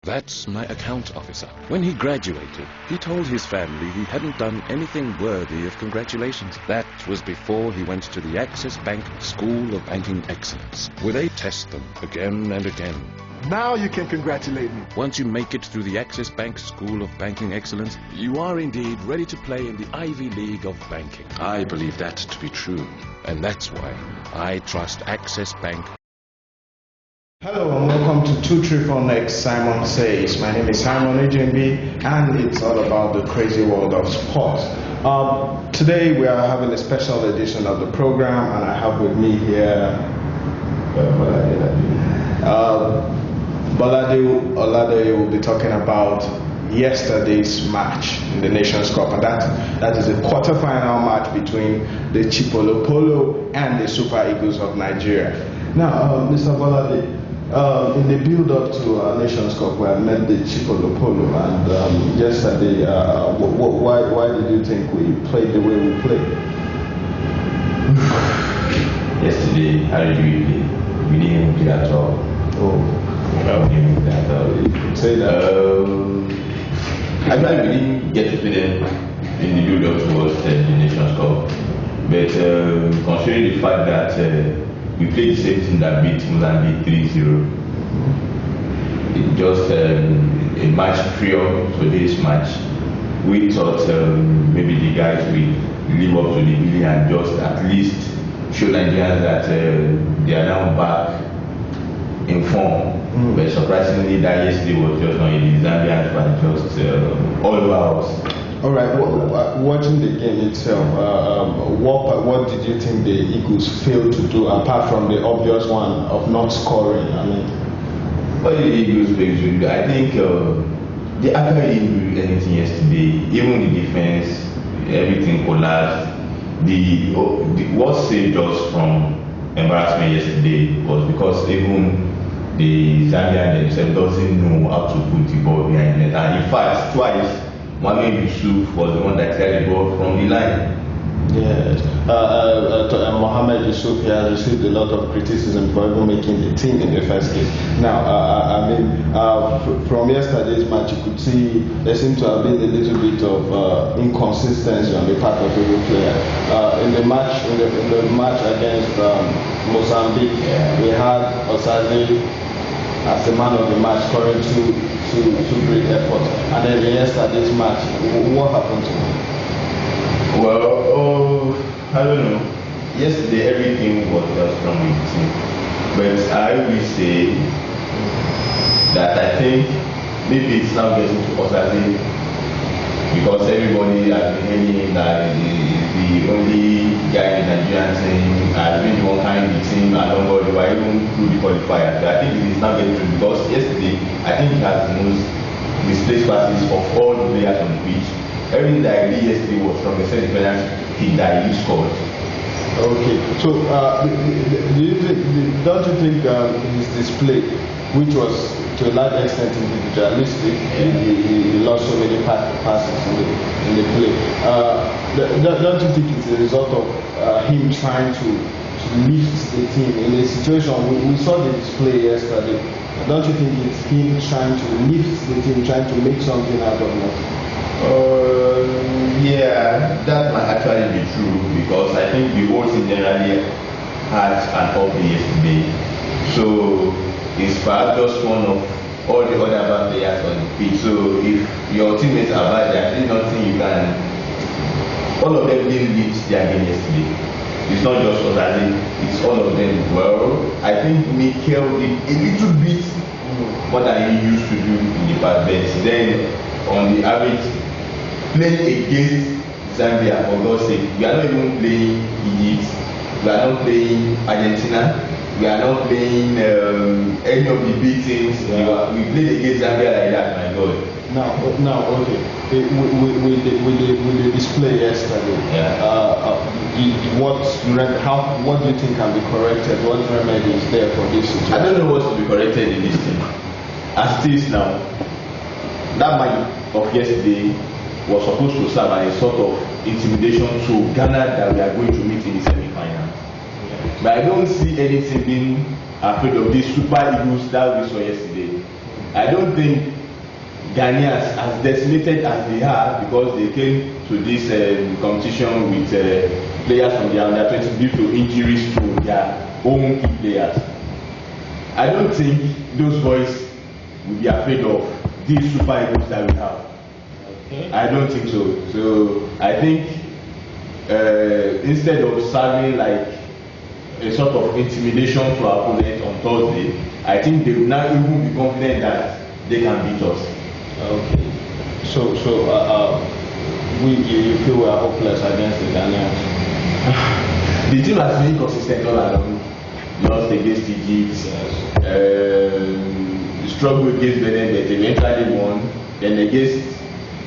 That's my account officer. When he graduated, he told his family he hadn't done anything worthy of congratulations. That was before he went to the Access Bank School of Banking Excellence, where they test them again and again. Now you can congratulate me. Once you make it through the Access Bank School of Banking Excellence, you are indeed ready to play in the Ivy League of banking. I believe that to be true, and that's why I trust Access Bank. Hello and welcome to 234 Next Simon Says. My name is Simon Ejimbi and it's all about the crazy world of sports. Today we are having a special edition of the program and I have with me here Bolade Olade will be talking about yesterday's match in the Nations Cup, and that is a quarter-final match between the Chipolo Polo and the Super Eagles of Nigeria. Now, Mr. Bolade, in the build-up to Nations Cup, we met the Chipolo Polo, and yesterday, why did you think we played the way we played? Yesterday, how did we play? We didn't play at all. Oh. Well, we didn't play at all. Say that. Actually, we didn't get to play them in the build-up towards the Nations Cup, but considering the fact that we played the same team that beat Mozambique 3-0, it just a match prior to this match, we thought maybe the guys will live up to the billing and just at least show Nigerians that they are now back in form. But surprisingly, that yesterday was just not in the Zambians were just all over us. All right. Watching the game itself, what did you think the Eagles failed to do apart from the obvious one of not scoring? I mean, what did the Eagles fail to do? I think they actually didn't do anything yesterday. Even the defense, everything collapsed. What saved us from embarrassment yesterday was because even the Zambian themselves doesn't know how to put the ball behind net. And in fact, twice, Mohamed Yusuf was the one that cleared the ball from the line. Yes. Mohamed Yusuf has received a lot of criticism for even making the team in the first game. Now, from yesterday's match, you could see there seemed to have been a little bit of inconsistency on the part of every player. In the match against Mozambique, we had Osaze as the man of the match, scoring two great efforts. And then yesterday's match, what happened to him? Well, I don't know. Yesterday everything was just from the team. But I will say that I think maybe it's now getting to Osaze because everybody has been hearing that the only guy in the Nigerian team has been the one carrying the team and nobody were even through the qualifiers. So I think it is now getting to because yesterday I think he has the most misplaced passes of all the players on the pitch. Everything that I did yesterday was from the second penalty kick that he scored. Okay, so don't you think his display, which was to a large extent individualistic, he lost so many passes in the play. Don't you think it's a result of him trying to lift the team in a situation? We saw the display yesterday. Don't you think it's him trying to lift the team, trying to make something out of nothing? Yeah, that might actually be true because I think the whole team generally had an off day yesterday. So it's perhaps just one of all the other bad players on the pitch. So if your teammates are bad, there's nothing you can. All of them didn't lead their game yesterday. It's not just Osaze, it's all of them. Well, I think Mikel did a little bit more than he used to do in the past. But then on the average, playing against Zambia, for God's sake, we are not even playing Egypt, we are not playing Argentina, we are not playing any of the big teams. We played against Zambia like that, my God. Now, okay. With the display yesterday, what do you think can be corrected? What remedy is there for this situation? I don't know what to be corrected in this thing. As it is now, that match of yesterday was supposed to serve as a sort of intimidation to Ghana that we are going to meet in the semi-final. But I don't see anything being afraid of these Super Eagles that we saw yesterday. I don't think Ghanaians, as decimated as they are, because they came to this competition with players from their under-20 due to injuries to their own key players. I don't think those boys will be afraid of these super egos that we have. Okay. I don't think so. So I think instead of serving like a sort of intimidation to our opponent on Thursday, I think they will now even be confident that they can beat us. Okay. So you feel we are hopeless against the Ghanaians? The team has been consistent all along. Lost against Egypt, struggled against Benin, but eventually won. Then against,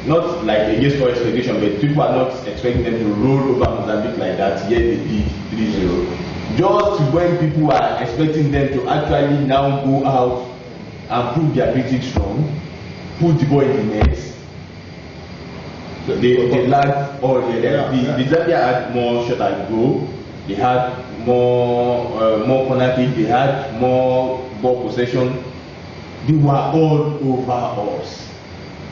not like against all expectation, but people are not expecting them to roll over Mozambique like that. Yet they did 3-0. Just when people are expecting them to actually now go out and prove they are pretty strong, put the ball in the net, they lagged all the Zambia had more shot at goal, they had more corner kick, they had more ball possession. They were all over us.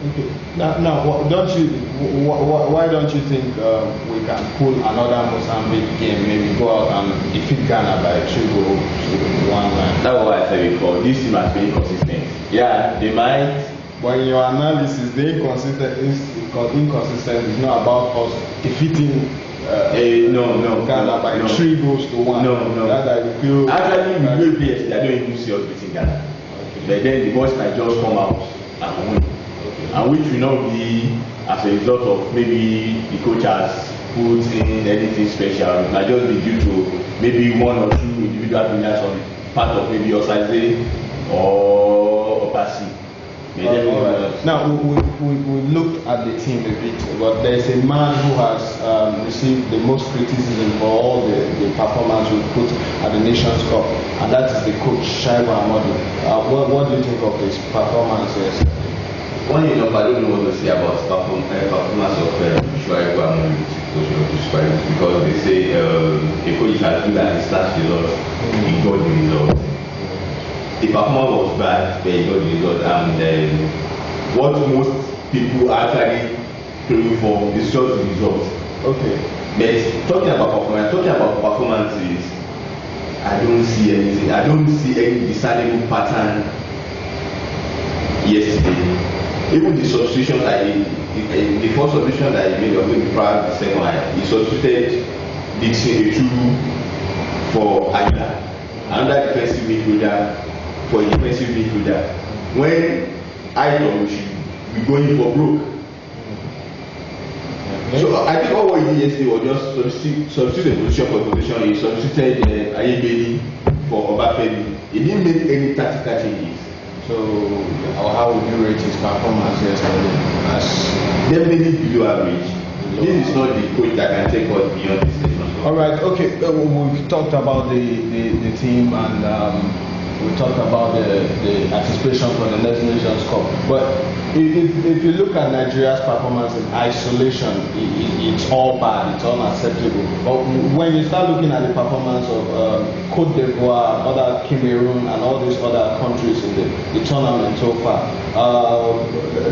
Okay. Now, why don't you think we can pull another Mozambique game, maybe go out and defeat Ghana by 2 goals to 1-9? That's what I said before. This team has been consistent. Yeah, they might. But in your analysis, the inconsistent is not about us defeating Ghana by 3 goals to 1. No. Actually, we will play yesterday. I don't even see us beating Ghana. Okay. But then the boys might just come out and win. Okay. And which will not be as a result of maybe the coach has put in anything special. It might just be due to maybe 1 or 2 individual winners on part of maybe Osaze or Opasi. Now we looked at the team a bit, but there's a man who has received the most criticism for all the performance we put at the Nations Cup, and that is the coach Shaibu Amadu. What do you think of his performance yesterday? One I don't know what to say about performance of Shaibu Amadu, because they say a coach is as good as he starts the lot, he got the result. The performance was bad, but he got the result, and what most people are actually praying for is just the result. Okay. But talking about performances, I don't see anything. I don't see any discernible pattern yesterday. Even the substitutions the first substitution that he made, or maybe perhaps the second one, he substituted Dixon Echu for Aida, another defensive midfielder for a defensive midfielder. When I thought we should be going for broke. Okay. So I think all what he did yesterday was just substitute a position for a position. He substituted Ayebeli for Obafemi. He didn't make any tactical changes. So how would you rate his performance yesterday? As definitely below average. This is not the coach that can take us beyond this stage. All right, okay. We talked about the team, and we talked about the anticipation for the next Nations Cup. But if you look at Nigeria's performance in isolation, it's all bad, it's unacceptable. But when you start looking at the performance of Côte d'Ivoire, other Cameroon, and all these other countries in the tournament so far,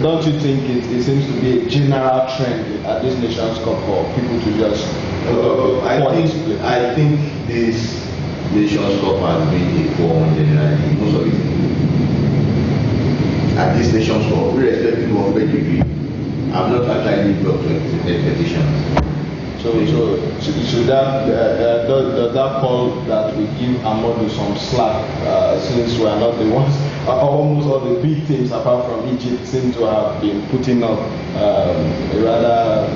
don't you think it seems to be a general trend at this Nations Cup for people to just I think this Nations Cup has been a form generally, most of it. At this Nations Cup, irrespective of pedigree, I'm not actually lived up to expectations. So does that call that we give Amadu some slack, since we are not the ones, almost all the big teams apart from Egypt seem to have been putting up a rather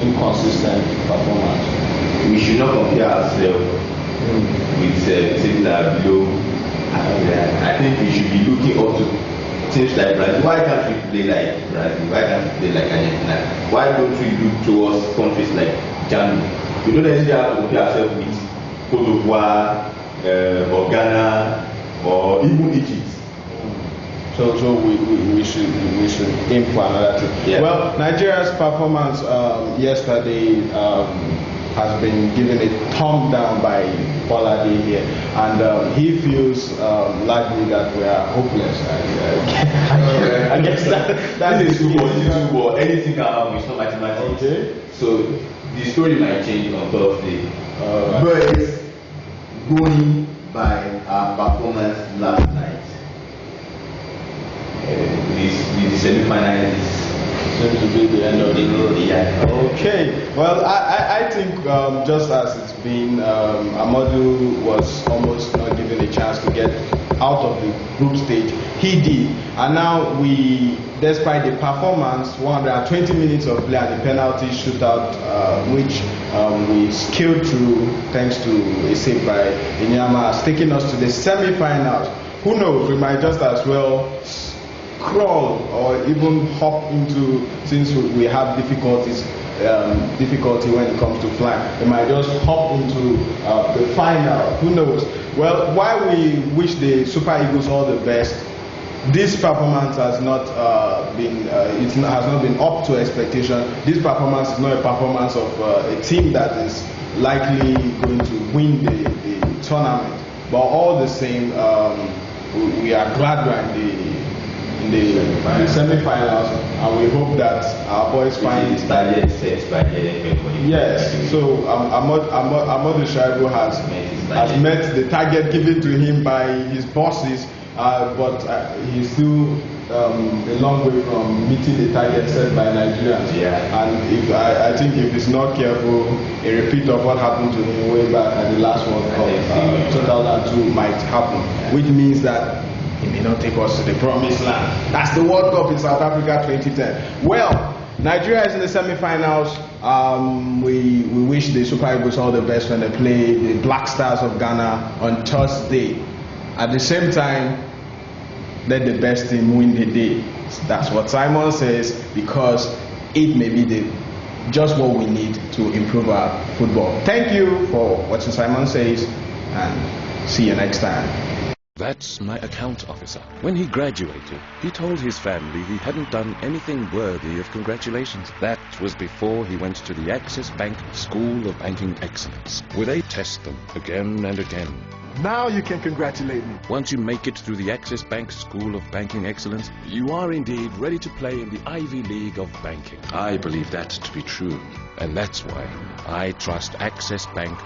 inconsistent performance? We should not compare ourselves with teams that are below. I think we should be looking up to teams like Brazil. Why can't we play like Brazil? Why can't we play like Argentina? Why don't we look towards countries like Germany? We don't necessarily have to compare ourselves with Côte d'Ivoire or Ghana or even Egypt. So we should aim for another team. Yeah. Well, Nigeria's performance yesterday has been given a thumb down by Bolade here, and he feels likely that we are hopeless. I guess that is football. Anything can happen. It's not mathematics. Okay. So the story might change on Thursday. But going by our performance last night, the semi-finalists seems to be the end of the road. Yeah. Okay. Well, I think just as it's been, Amadou was almost not given a chance to get out of the group stage. He did, and now we, despite the performance, 120 minutes of play and the penalty shootout, which we scaled through thanks to a save by Inyama, has taken us to the semi-finals. Who knows? We might just as well crawl or even hop into, since we have difficulty when it comes to flying, we might just hop into the final. Who knows? Well, while we wish the Super Eagles all the best, this performance has not been has not been up to expectation. This performance is not a performance of a team that is likely going to win the tournament. But all the same, we are glad we're in the semi-finals, and we hope that our boys find target set by the NFL. Yes. So Amadou Shaibu has met the target given to him by his bosses, but he's still a long way from meeting the target set by Nigerians. Yeah. And I think if he's not careful, a repeat of what happened to him way back at the last World Cup, 2002, might happen, which means that he may not take us to the promised land. That's the World Cup in South Africa 2010. Well, Nigeria is in the semi-finals. We wish the Super Eagles all the best when they play the Black Stars of Ghana on Thursday. At the same time, let the best team win the day. That's what Simon says, because it may be just what we need to improve our football. Thank you for watching Simon Says, and see you next time. That's my account officer. When he graduated, he told his family he hadn't done anything worthy of congratulations. That was before he went to the Access Bank School of Banking Excellence, where they test them again and again. Now you can congratulate me. Once you make it through the Access Bank School of Banking Excellence, you are indeed ready to play in the Ivy League of banking. I believe that to be true, and that's why I trust Access Bank